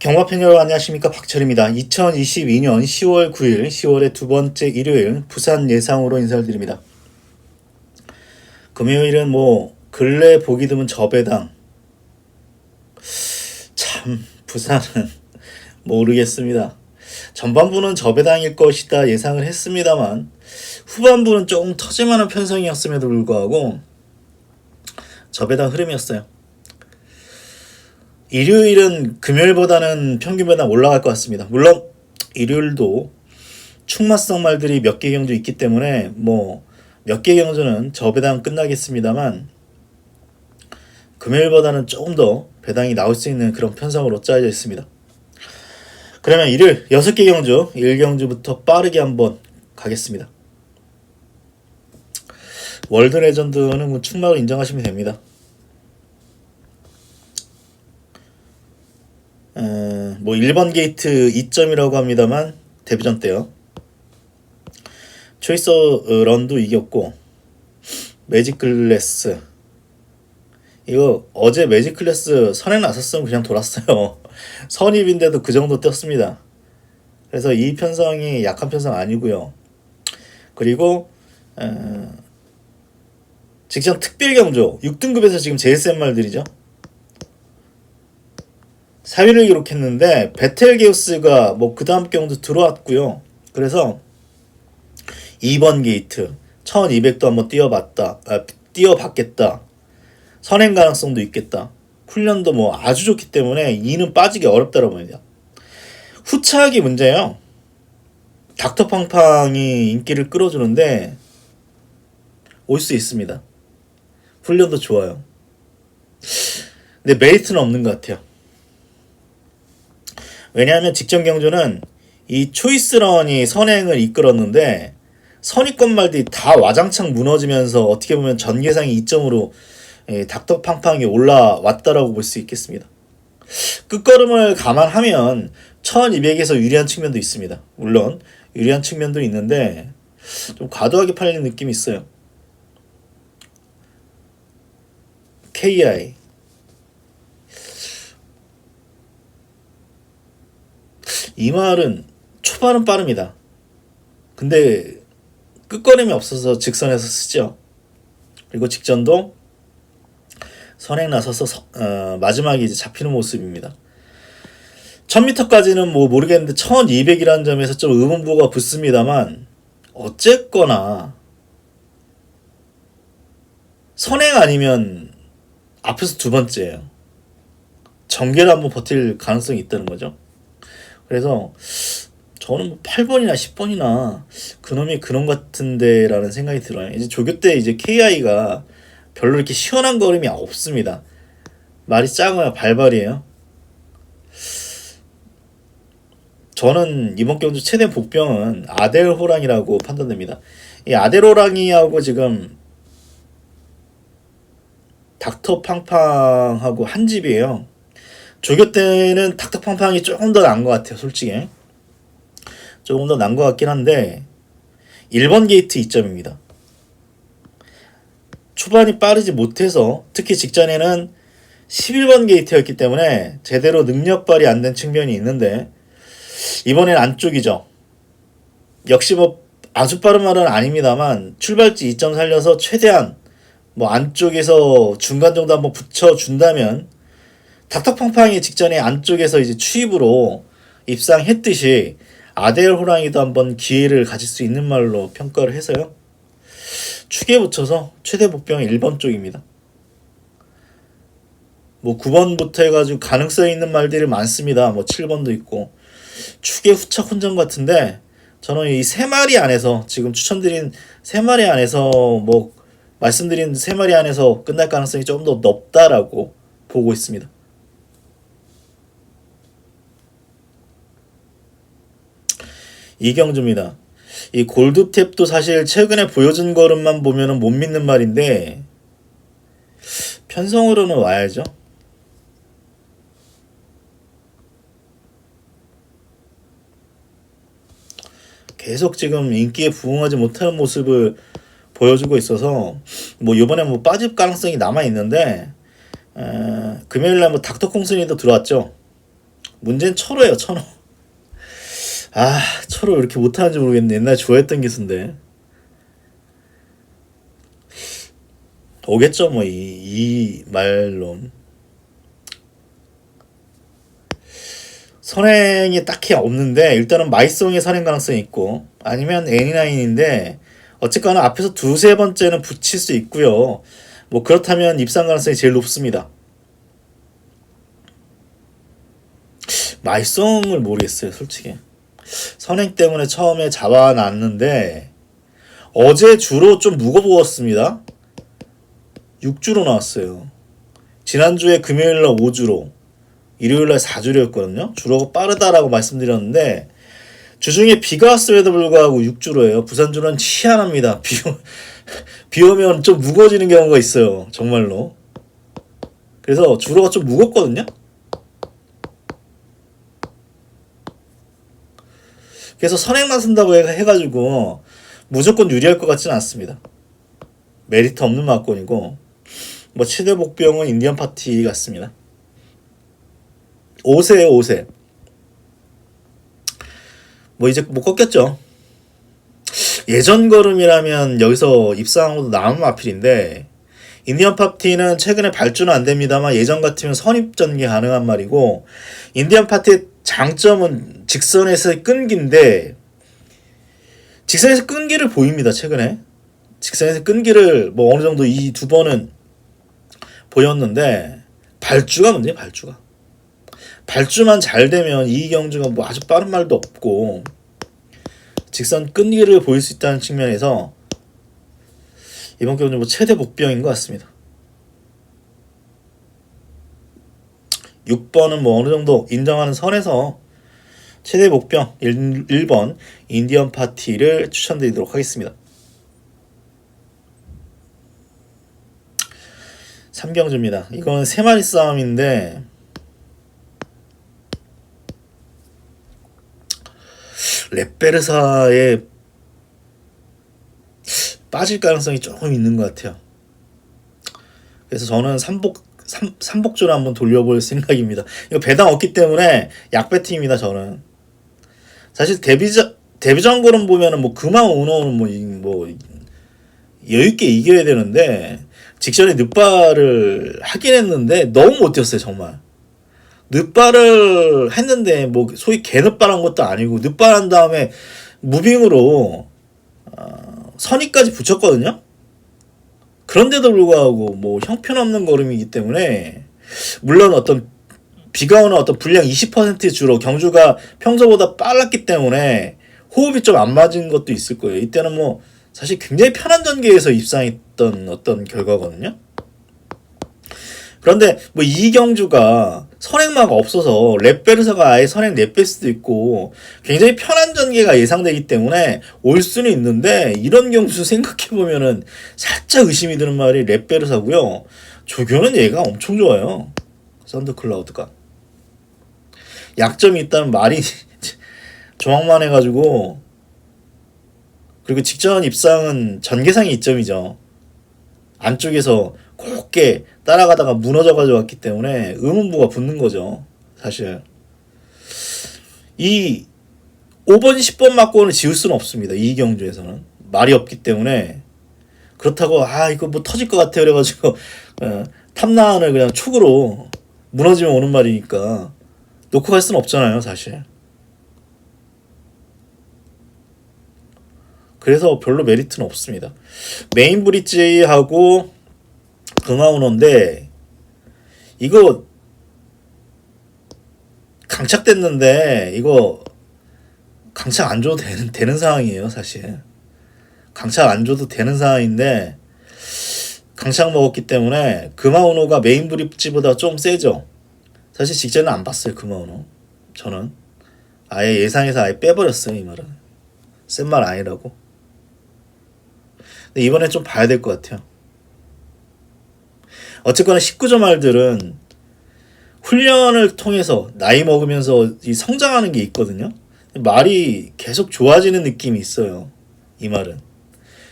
경마팬 여러분 안녕하십니까, 박철입니다. 2022년 10월 9일 10월의 두 번째 일요일 부산 예상으로 인사를 드립니다. 금요일은 근래 보기 드문 저배당. 참 부산은 모르겠습니다. 전반부는 저배당일 것이다 예상을 했습니다만 후반부는 조금 터질만한 편성이었음에도 불구하고 저배당 흐름이었어요. 일요일은 금요일보다는 평균 배당 올라갈 것 같습니다. 물론 일요일도 충마성 말들이 몇 개 경주 있기 때문에 몇 개 경주는 저배당 끝나겠습니다만 금요일보다는 조금 더 배당이 나올 수 있는 그런 편성으로 짜여져 있습니다. 그러면 일요일 6개 경주 1경주부터 빠르게 한번 가겠습니다. 월드 레전드는 충마로 인정하시면 됩니다. 1번 게이트 2점이라고 합니다만 데뷔전 때요. 초이스 런도 이겼고 매직 클래스 이거 어제 매직 클래스 선행 나섰으면 그냥 돌았어요. 선입인데도 그 정도 떴습니다. 그래서 이 편성이 약한 편성 아니고요. 그리고 직전 특별 경주 6등급에서 지금 제일 센 말들이죠. 4위를 기록했는데 베텔게우스가 그 다음 경도 들어왔고요. 그래서 2번 게이트 1200도 한번 뛰어봤겠다. 선행 가능성도 있겠다. 훈련도 아주 좋기 때문에 2는 빠지기 어렵다고 봅니다. 후차하기 문제예요. 닥터팡팡이 인기를 끌어주는데 올 수 있습니다. 훈련도 좋아요. 근데 메리트는 없는 것 같아요. 왜냐하면 직전 경주는 이 초이스런이 선행을 이끌었는데 선입권 말들이 다 와장창 무너지면서 어떻게 보면 전계상이 2점으로 닥터팡팡이 올라왔다라고 볼 수 있겠습니다. 끝걸음을 감안하면 1200에서 유리한 측면도 있습니다. 물론 유리한 측면도 있는데 좀 과도하게 팔리는 느낌이 있어요. KI 이 말은 초반은 빠릅니다. 근데 끝걸음이 없어서 직선에서 쓰죠. 그리고 직전도 선행 나서서 마지막에 이제 잡히는 모습입니다. 1000m까지는 모르겠는데 1200이라는 점에서 좀 의문부가 붙습니다만 어쨌거나 선행 아니면 앞에서 두 번째예요. 전개를 한번 버틸 가능성이 있다는 거죠. 그래서 저는 8번이나 10번이나 그놈이 그놈 같은데 라는 생각이 들어요. 이제 조교 때 이제 KI가 별로 이렇게 시원한 걸음이 없습니다. 말이 작아요. 발발이에요. 저는 이번 경주 최대 복병은 아델 호랑이라고 판단됩니다. 이 아델 호랑이하고 지금 닥터 팡팡하고 한 집이에요. 조교 때는 닥터팡팡이 조금 더 나은 것 같아요. 솔직히 조금 더 나은 것 같긴 한데 1번 게이트 2점입니다. 초반이 빠르지 못해서 특히 직전에는 11번 게이트였기 때문에 제대로 능력 발휘 안 된 측면이 있는데 이번엔 안쪽이죠. 역시 아주 빠른 말은 아닙니다만 출발지 2점 살려서 최대한 안쪽에서 중간 정도 한번 붙여준다면 닥터팡팡이 직전에 안쪽에서 이제 추입으로 입상했듯이 아델 호랑이도 한번 기회를 가질 수 있는 말로 평가를 해서요. 축에 붙여서 최대 복병 1번 쪽입니다. 9번부터 해가지고 가능성이 있는 말들이 많습니다. 7번도 있고 축의 후착 혼전 같은데 저는 이 세 마리 안에서 지금 추천드린 세 마리 안에서 말씀드린 세 마리 안에서 끝날 가능성이 조금 더 높다라고 보고 있습니다. 이경주입니다. 이 골드탭도 사실 최근에 보여준 걸음만 보면은 못 믿는 말인데 편성으로는 와야죠. 계속 지금 인기에 부응하지 못하는 모습을 보여주고 있어서 이번에 빠질 가능성이 남아 있는데 금요일날 닥터 콩순이도 들어왔죠. 문제는 철호예요, 철호. 아, 철호 왜 이렇게 못하는지 모르겠네. 옛날에 좋아했던 기수인데. 오겠죠, 뭐, 이 말론. 선행이 딱히 없는데, 일단은 마이송의 선행 가능성이 있고, 아니면 애니나인인데, 어쨌거나 앞에서 두세 번째는 붙일 수 있고요. 뭐, 그렇다면 입상 가능성이 제일 높습니다. 마이송을 모르겠어요, 솔직히. 선행 때문에 처음에 잡아놨는데, 어제 주로 좀 무거웠습니다. 6주로 나왔어요. 지난주에 금요일날 5주로, 일요일날 4주로였거든요. 주로가 빠르다라고 말씀드렸는데 주중에 비가 왔음에도 불구하고 6주로예요. 부산주는 희한합니다. 비 오면 좀 무거워지는 경우가 있어요. 정말로. 그래서 주로가 좀 무겁거든요. 그래서 선행만 쓴다고 해가지고 무조건 유리할 것 같지는 않습니다. 메리트 없는 막권이고, 뭐 최대 복병은 인디언 파티 같습니다. 5세에요, 5세. 뭐 이제 못 꺾였죠. 예전 걸음이라면 여기서 입상하고도 남은 마필인데, 인디언 파티는 최근에 발주는 안 됩니다만 예전 같으면 선입 전개 가능한 말이고, 인디언 파티의 장점은 직선에서의 끈기인데, 직선에서 끈기를 보입니다. 최근에 직선에서 끈기를 뭐 어느 정도 이 두 번은 보였는데, 발주가 문제예요. 발주만 잘 되면 이경주가 뭐 아주 빠른 말도 없고 직선 끈기를 보일 수 있다는 측면에서 이번 경주 뭐 최대 복병인 것 같습니다. 6번은 뭐 어느 정도 인정하는 선에서 최대 복병 1번 인디언 파티를 추천드리도록 하겠습니다. 3경주입니다. 이건 3마리 싸움인데 렛베르사에 빠질 가능성이 조금 있는 것 같아요. 그래서 저는 삼복조를 한번 돌려볼 생각입니다. 이거 배당 없기 때문에 약배팅입니다. 저는 사실 데뷔전 거는 보면은 뭐 그만 우노는 뭐 여유있게 이겨야 되는데 직전에 늑발을 하긴 했는데 너무 못 뛰었어요. 정말 늑발을 했는데 뭐 소위 개늑발한 것도 아니고 늑발한 다음에 무빙으로 선의까지 붙였거든요. 그런데도 불구하고 뭐 형편없는 걸음이기 때문에, 물론 어떤 비가 오는 어떤 분량 20% 주로 경주가 평소보다 빨랐기 때문에 호흡이 좀 안 맞은 것도 있을 거예요. 이때는 뭐 사실 굉장히 편한 전개에서 입상했던 어떤 결과거든요. 그런데 뭐 이경주가 선행마가 없어서 렛베르사가 아예 선행 냅뺄 수도 있고 굉장히 편한 전개가 예상되기 때문에 올 수는 있는데, 이런 경주 생각해보면은 살짝 의심이 드는 말이 렛베르사고요. 조교는 얘가 엄청 좋아요. 썬더클라우드가. 약점이 있다는 말이 조망만 해가지고, 그리고 직전 입상은 전개상의 이점이죠. 안쪽에서 곱게 따라가다가 무너져가지고 왔기 때문에 의문부가 붙는 거죠. 사실 이 5번 10번 맞고는 지울 수는 없습니다. 이 경주에서는 말이 없기 때문에. 그렇다고 이거 뭐 터질 것 같아 그래가지고 탐나은을 그냥 촉으로 무너지면 오는 말이니까 놓고 갈 수는 없잖아요. 사실. 그래서 별로 메리트는 없습니다. 메인 브릿지하고 금화운호인데 이거 강착됐는데 이거 강착 안 줘도 되는 상황이에요. 사실 강착 안 줘도 되는 상황인데 강착 먹었기 때문에 금화운호가 메인 브릿지보다 좀 세죠. 사실 직전에 안 봤어요. 금화운호 저는 아예 예상해서 아예 빼버렸어요. 이 말은 센 말 아니라고. 근데 이번에 좀 봐야 될 것 같아요. 어쨌거나 19점 말들은 훈련을 통해서 나이 먹으면서 이 성장하는 게 있거든요. 말이 계속 좋아지는 느낌이 있어요. 이 말은.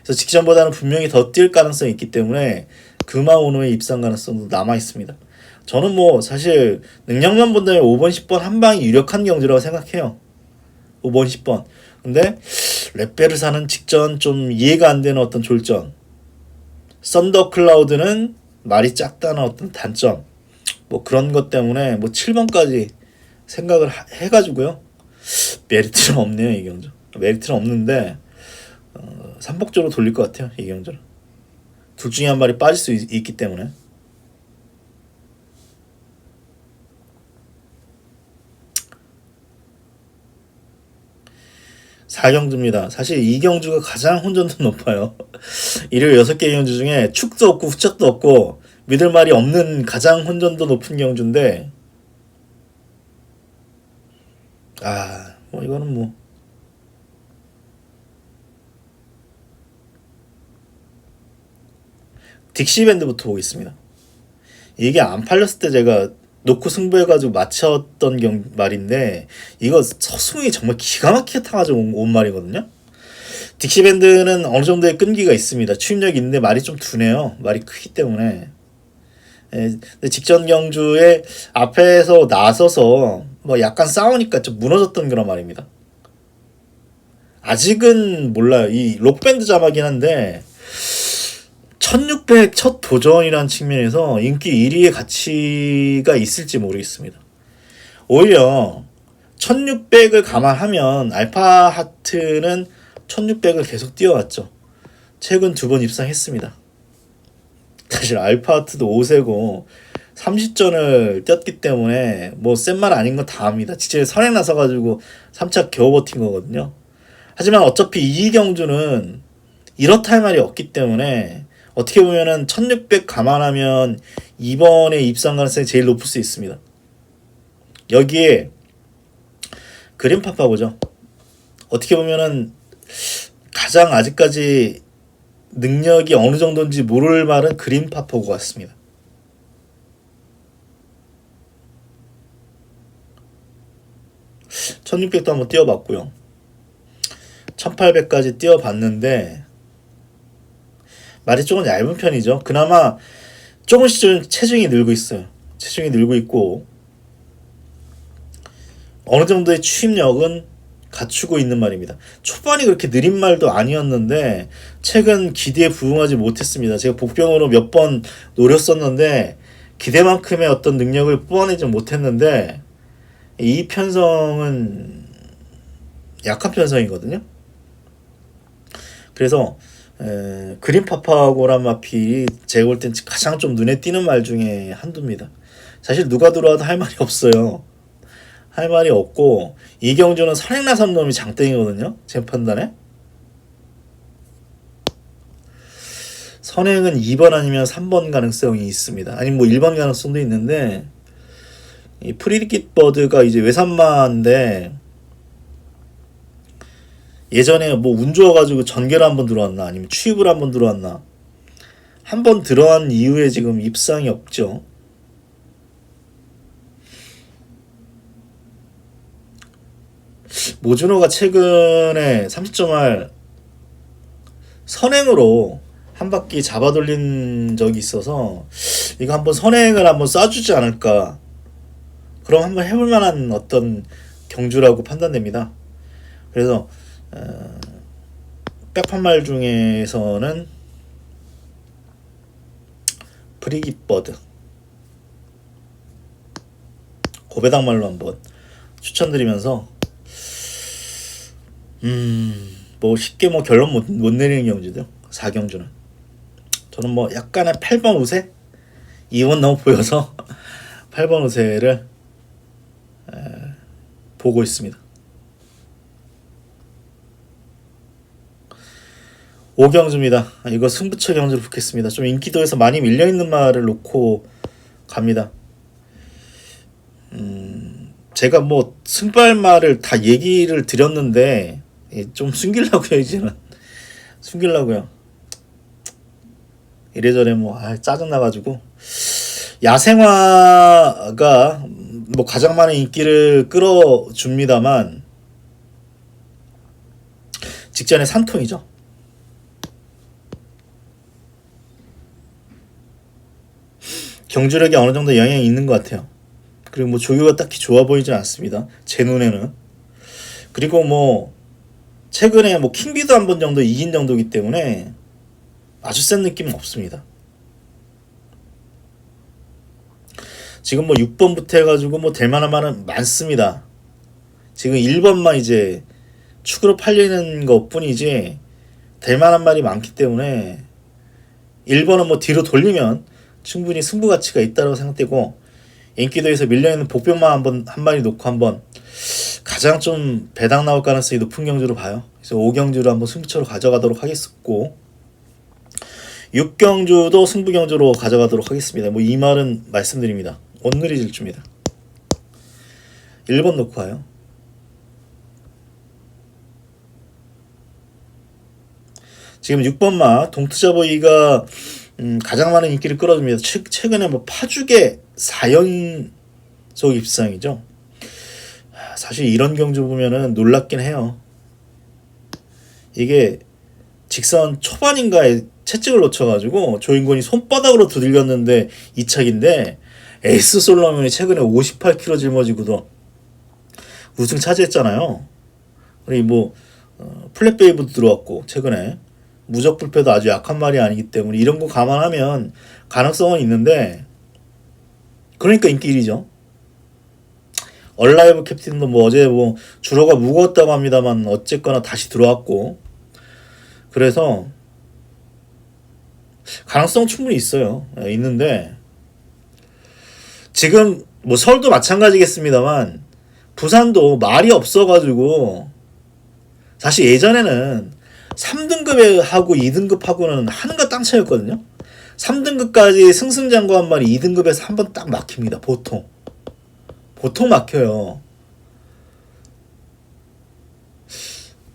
그래서 직전보다는 분명히 더 뛸 가능성이 있기 때문에 금화운호의 입상 가능성도 남아 있습니다. 저는 뭐 사실 능력만 본다면 5번 10번 한 방이 유력한 경주라고 생각해요. 5번 10번. 근데 렛베르사는 직전 좀 이해가 안 되는 어떤 졸전, 썬더 클라우드는 말이 작다는 어떤 단점, 뭐 그런 것 때문에 뭐 7번까지 생각을 해가지고요. 메리트는 없네요, 이 경주. 메리트는 없는데 삼복조로 돌릴 것 같아요, 이 경주는. 둘 중에 한 마리 빠질 수 있기 때문에. 사경주입니다. 사실 이 경주가 가장 혼전도 높아요. 일요일 6개 경주 중에 축도 없고 후착도 없고 믿을 말이 없는 가장 혼전도 높은 경주인데, 뭐 이거는 뭐 딕시밴드부터 보겠습니다. 이게 안 팔렸을 때 제가 놓고 승부해가지고 맞췄던 말인데, 이거 서승이 정말 기가 막히게 타가지고 온 말이거든요. 딕시밴드는 어느 정도의 끈기가 있습니다. 추임력이 있는데 말이 좀 둔해요. 말이 크기 때문에. 근데 직전 경주에 앞에서 나서서 뭐 약간 싸우니까 좀 무너졌던 그런 말입니다. 아직은 몰라요. 이 록밴드 자막이긴 한데 1600 첫 도전이라는 측면에서 인기 1위의 가치가 있을지 모르겠습니다. 오히려 1600을 감안하면 알파하트는 1600을 계속 뛰어왔죠. 최근 2번 입상했습니다. 사실 알파하트도 5세고 30전을 뛰었기 때문에 뭐 센 말 아닌 건 다 압니다. 진짜 선행 나서가지고 3차 겨우 버틴 거거든요. 하지만 어차피 이 경주는 이렇다 할 말이 없기 때문에 어떻게 보면은 1600 감안하면 이번에 입상 가능성이 제일 높을 수 있습니다. 여기에 그린파파고죠. 어떻게 보면은 가장 아직까지 능력이 어느 정도인지 모를 말은 그린파파고 같습니다. (1600도) 한번 뛰어봤고요. 1800까지 뛰어봤는데 말이 조금 얇은 편이죠. 그나마 조금씩 좀 체중이 늘고 있어요. 체중이 늘고 있고 어느 정도의 추임력은 갖추고 있는 말입니다. 초반이 그렇게 느린 말도 아니었는데 최근 기대에 부응하지 못했습니다. 제가 복병으로 몇 번 노렸었는데 기대만큼의 어떤 능력을 뽑아내지 못했는데, 이 편성은 약한 편성이거든요. 그래서 그린파파고란 마필이 제가 볼 땐 가장 좀 눈에 띄는 말 중에 한두입니다. 사실 누가 들어와도 할 말이 없어요. 할 말이 없고 이 경주는 선행 나선 놈이 장땡이거든요. 제 판단에. 선행은 2번 아니면 3번 가능성이 있습니다. 아니면 뭐 1번 가능성도 있는데, 이 프리디킷 버드가 이제 외산마인데 예전에 뭐 운 좋아가지고 전개를 한번 들어왔나 아니면 취입을 한번 들어왔나, 한번 들어간 이후에 지금 입상이 없죠. 모준호가 최근에 30점R 선행으로 한 바퀴 잡아 돌린 적이 있어서 이거 한번 선행을 한번 쏴주지 않을까, 그럼 한번 해볼 만한 어떤 경주라고 판단됩니다. 그래서 백판말 중에서는 프리깃버드 고배당말로 한번 추천드리면서 뭐 쉽게 뭐 결론 못 내리는 경주죠. 4경주는 저는 뭐 약간의 8번 우세, 2번 너무 보여서 8번 우세를 보고 있습니다. 5경주입니다. 이거 승부처 경주로 붙겠습니다. 좀 인기도에서 많이 밀려있는 말을 놓고 갑니다. 제가 뭐 승발말을 다 얘기를 드렸는데 좀 숨기려고요. 이제는 숨기려고요. 이래저래 뭐 짜증나가지고. 야생화가 뭐 가장 많은 인기를 끌어줍니다만 직전에 산통이죠. 경주력이 어느 정도 영향이 있는 것 같아요. 그리고 뭐 조교가 딱히 좋아 보이진 않습니다. 제 눈에는. 그리고 뭐 최근에 뭐 킹비도 한 번 정도 이긴 정도이기 때문에 아주 센 느낌은 없습니다. 지금 뭐 6번부터 해가지고 뭐 될 만한 말은 많습니다. 지금 1번만 이제 축으로 팔리는 것 뿐이지 될 만한 말이 많기 때문에 1번은 뭐 뒤로 돌리면 충분히 승부 가치가 있다고 생각되고, 인기도에서 밀려있는 복병만 한 마리 놓고 한번 가장 좀 배당 나올 가능성이 높은 경주로 봐요. 그래서 5경주로 한번 승부처로 가져가도록 하겠고, 6경주도 승부경주로 가져가도록 하겠습니다. 뭐 이 말은 말씀드립니다. 온누리 질주입니다. 1번 놓고 와요. 지금 6번마 동투자보이가 가장 많은 인기를 끌어줍니다. 최근에 뭐 파죽의 4연속 입상이죠. 사실 이런 경주 보면은 놀랍긴 해요. 이게 직선 초반인가에 채찍을 놓쳐가지고 조인권이 손바닥으로 두들겼는데 이착인데, 에이스 솔로몬이 최근에 58kg 짊어지고도 우승 차지했잖아요. 그리고 뭐 플랫베이브도 들어왔고, 최근에 무적불패도 아주 약한 말이 아니기 때문에 이런 거 감안하면 가능성은 있는데, 그러니까 인기 1위죠. 얼라이브 캡틴도 뭐 어제 뭐 주로가 무거웠다고 합니다만 어쨌거나 다시 들어왔고, 그래서 가능성 충분히 있어요. 있는데 지금 뭐 서울도 마찬가지겠습니다만 부산도 말이 없어가지고, 사실 예전에는 3등급하고 2등급하고는 하늘과 땅 차이였거든요. 3등급까지 승승장구한 말이 2등급에서 한 번 딱 막힙니다. 보통 막혀요.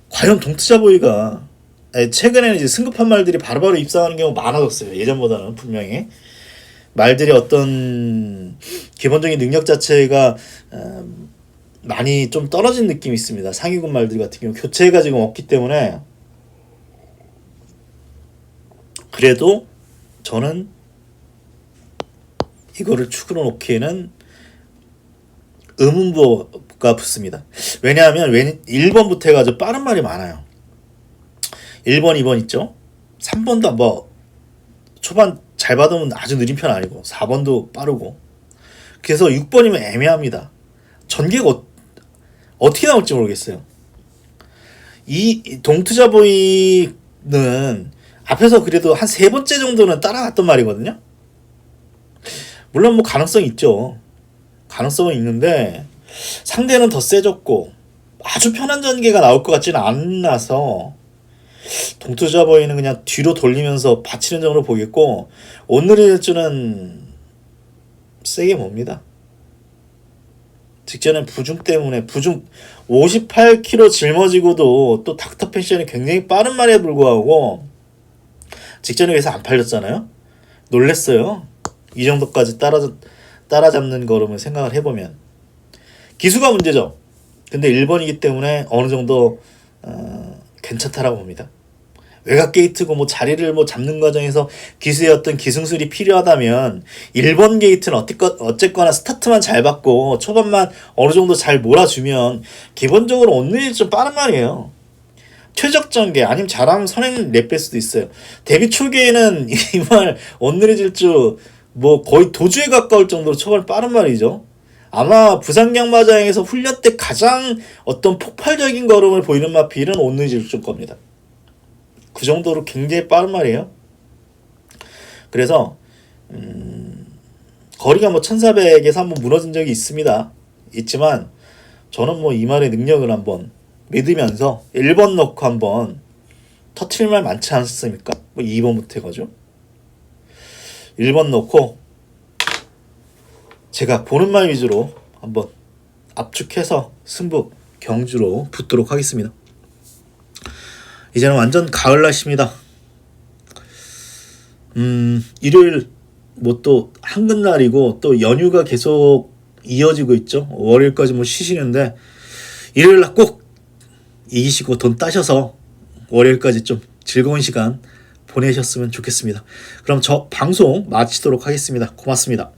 과연 동투자보이가 최근에는 이제 승급한 말들이 바로바로 입상하는 경우가 많아졌어요. 예전보다는 분명히 말들이 어떤 기본적인 능력 자체가 많이 좀 떨어진 느낌이 있습니다. 상위군 말들 같은 경우 교체가 지금 없기 때문에. 그래도 저는 이거를 축으로 놓기에는 의문부가 붙습니다. 왜냐하면 1번부터 해가지고 빠른 말이 많아요. 1번, 2번 있죠. 3번도 뭐 초반 잘 받으면 아주 느린 편 아니고 4번도 빠르고, 그래서 6번이면 애매합니다. 전개가 어떻게 나올지 모르겠어요. 이 동투자보이는 앞에서 그래도 한 3번째 정도는 따라갔던 말이거든요. 물론 뭐 가능성이 있죠. 가능성은 있는데 상대는 더 세졌고 아주 편한 전개가 나올 것 같지는 않아서 동투자보이는 그냥 뒤로 돌리면서 받치는 점으로 보겠고, 오늘의 일주는 세게 봅니다. 직전에 부중 때문에 58kg 짊어지고도 또 닥터 패션이 굉장히 빠른 말에 불구하고 직전에 비해서 안 팔렸잖아요. 놀랬어요. 이 정도까지 따라잡는 걸음을 생각을 해보면 기수가 문제죠. 근데 1번이기 때문에 어느 정도 괜찮다라고 봅니다. 외곽 게이트고 뭐 자리를 뭐 잡는 과정에서 기수의 어떤 기승술이 필요하다면 1번 게이트는 어쨌거나 스타트만 잘 받고 초반만 어느 정도 잘 몰아주면 기본적으로 온누리 좀 빠른 말이에요. 최적 전개 아니면 잘하면 선행 랩뺄 수도 있어요. 데뷔 초기에는 이 말 온누리 질주 뭐 거의 도주에 가까울 정도로 초반 빠른 말이죠. 아마 부산 경마장에서 훈련 때 가장 어떤 폭발적인 걸음을 보이는 마필은 온누리 질주일 겁니다. 그 정도로 굉장히 빠른 말이에요. 그래서 거리가 뭐 1400에서 한번 무너진 적이 있지만 저는 뭐 이 말의 능력을 한번 믿으면서 1번 넣고 한번 터트릴 말 많지 않습니까? 뭐 2번부터 해가지고 1번 넣고 제가 보는 말 위주로 한번 압축해서 승부 경주로 붙도록 하겠습니다. 이제는 완전 가을 날씨입니다. 일요일 뭐 또 한글날이고 또 연휴가 계속 이어지고 있죠. 월요일까지 뭐 쉬시는데 일요일날 꼭 이기시고 돈 따셔서 월요일까지 좀 즐거운 시간 보내셨으면 좋겠습니다. 그럼 저 방송 마치도록 하겠습니다. 고맙습니다.